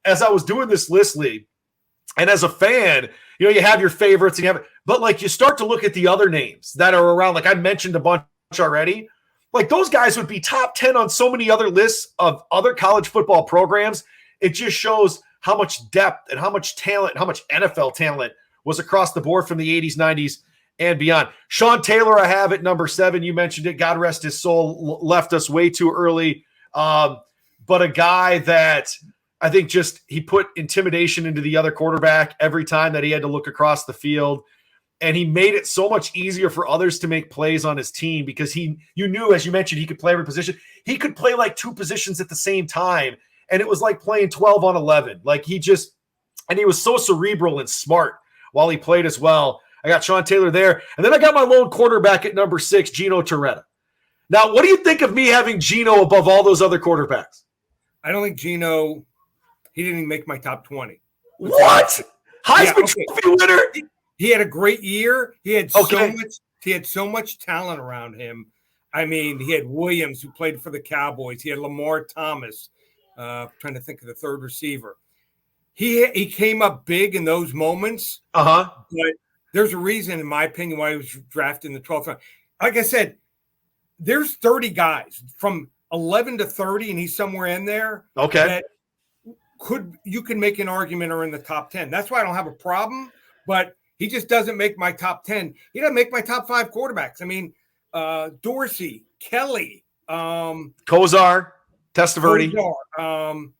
as I was doing this list, Lee, and as a fan, you have your favorites, and but like you start to look at the other names that are around. Like I mentioned a bunch already. Like those guys would be top 10 on so many other lists of other college football programs. It just shows how much depth and how much talent, how much NFL talent was across the board from the 80s, 90s, and beyond. Sean Taylor, I have at number 7. You mentioned it. God rest his soul, left us way too early. But a guy that I think just he put intimidation into the other quarterback every time that he had to look across the field. And he made it so much easier for others to make plays on his team because you knew, as you mentioned, he could play every position. He could play like 2 positions at the same time. And it was like playing 12 on 11. Like he was so cerebral and smart while he played as well. I got Sean Taylor there. And then I got my lone quarterback at number 6, Gino Torretta. Now, what do you think of me having Gino above all those other quarterbacks? I don't think Gino, he didn't even make my top 20. What? Heisman Trophy winner? He had a great year. He had so much talent around him. I mean, he had Williams, who played for the Cowboys. He had Lamar Thomas, trying to think of the third receiver. He came up big in those moments. Uh-huh. But there's a reason, in my opinion, why he was drafted in the 12th round. Like I said, there's 30 guys from 11 to 30, and he's somewhere in there. Okay. That you can make an argument are in the top 10. That's why I don't have a problem, but he just doesn't make my top 10. He doesn't make my top 5 quarterbacks. I mean, Dorsey, Kelly, Kozar, Testaverde.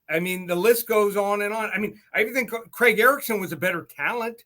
I mean, the list goes on and on. I mean, I even think Craig Erickson was a better talent.